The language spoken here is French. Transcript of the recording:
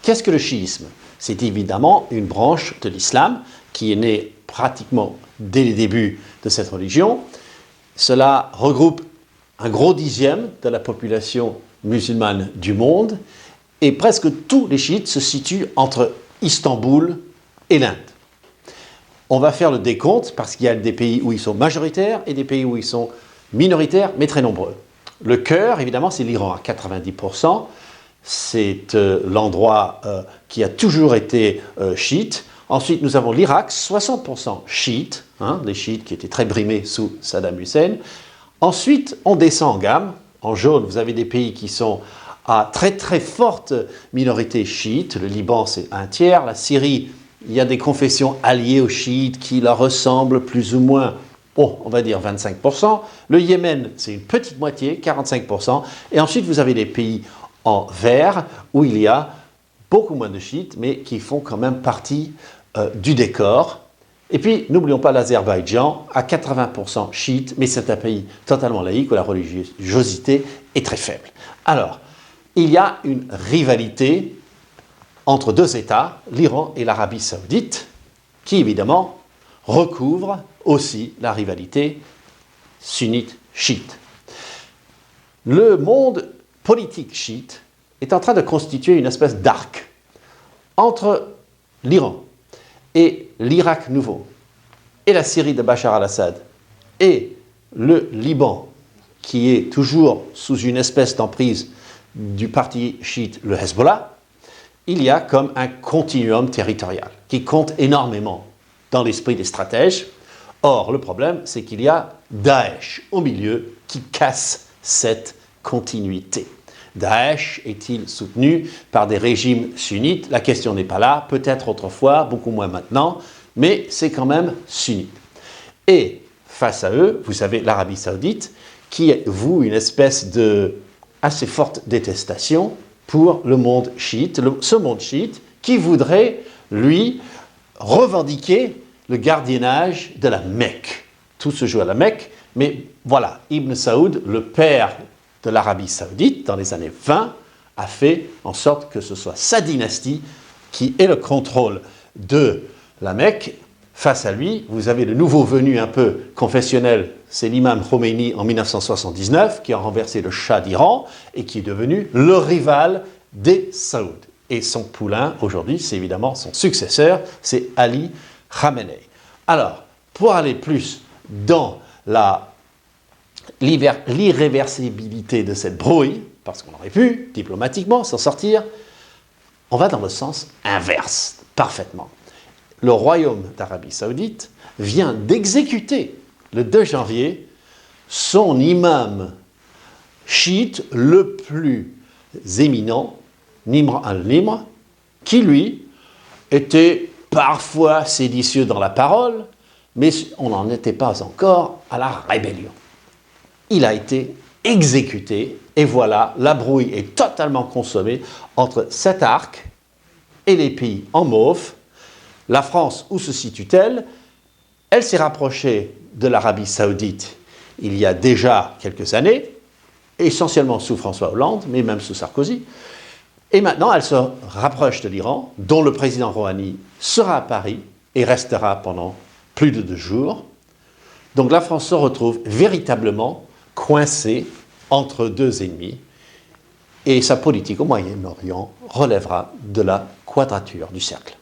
Qu'est-ce que le chiisme? C'est évidemment une branche de l'islam qui est née pratiquement dès les débuts de cette religion. Cela regroupe un gros dixième de la population musulmane du monde et presque tous les chiites se situent entre Istanbul et l'Inde. On va faire le décompte parce qu'il y a des pays où ils sont majoritaires et des pays où ils sont minoritaires mais très nombreux. Le cœur, évidemment, c'est l'Iran à 90%. C'est l'endroit qui a toujours été chiite. Ensuite, nous avons l'Irak, 60% chiite, les chiites qui étaient très brimés sous Saddam Hussein. Ensuite, on descend en gamme. En jaune, vous avez des pays qui sont à très très forte minorité chiite. Le Liban, c'est un tiers. La Syrie, il y a des confessions alliées aux chiites qui leur ressemblent plus ou moins, on va dire 25%. Le Yémen, c'est une petite moitié, 45%. Et ensuite, vous avez des pays en vert où il y a beaucoup moins de chiites, mais qui font quand même partie du décor. Et puis, n'oublions pas l'Azerbaïdjan, à 80% chiite, mais c'est un pays totalement laïque où la religiosité est très faible. Alors, il y a une rivalité entre deux États, l'Iran et l'Arabie Saoudite, qui évidemment recouvre aussi la rivalité sunnite-chiite. Le monde politique chiite est en train de constituer une espèce d'arc entre l'Iran et l'Irak nouveau, et la Syrie de Bachar al-Assad, et le Liban, qui est toujours sous une espèce d'emprise du parti chiite, le Hezbollah. Il y a comme un continuum territorial qui compte énormément dans l'esprit des stratèges. Or, le problème, c'est qu'il y a Daesh au milieu qui casse cette continuité. Daesh est-il soutenu par des régimes sunnites? La question n'est pas là, peut-être autrefois, beaucoup moins maintenant, mais c'est quand même sunnite. Et face à eux, vous avez l'Arabie Saoudite qui voue une espèce de assez forte détestation pour le monde chiite, ce monde chiite qui voudrait, lui, revendiquer le gardiennage de la Mecque. Tout se joue à la Mecque, mais voilà, Ibn Saoud, le père de l'Arabie Saoudite, dans les années 20, a fait en sorte que ce soit sa dynastie qui ait le contrôle de la Mecque. Face à lui, vous avez le nouveau venu un peu confessionnel, c'est l'imam Khomeini en 1979, qui a renversé le Shah d'Iran et qui est devenu le rival des Saouds. Et son poulain, aujourd'hui, c'est évidemment son successeur, c'est Ali Khamenei. Alors, pour aller plus dans l'irréversibilité de cette brouille, parce qu'on aurait pu, diplomatiquement, s'en sortir, on va dans le sens inverse, parfaitement. Le royaume d'Arabie Saoudite vient d'exécuter, le 2 janvier, son imam chiite le plus éminent, Nimr al-Nimr, qui, lui, était parfois séditieux dans la parole, mais on n'en était pas encore à la rébellion. Il a été exécuté, et voilà, la brouille est totalement consommée entre cet arc et les pays en mauve. La France, où se situe-t-elle? Elle s'est rapprochée de l'Arabie Saoudite il y a déjà quelques années, essentiellement sous François Hollande, mais même sous Sarkozy. Et maintenant, elle se rapproche de l'Iran, dont le président Rouhani sera à Paris et restera pendant plus de 2 jours. Donc la France se retrouve véritablement coincée entre deux ennemis, et sa politique au Moyen-Orient relèvera de la quadrature du cercle.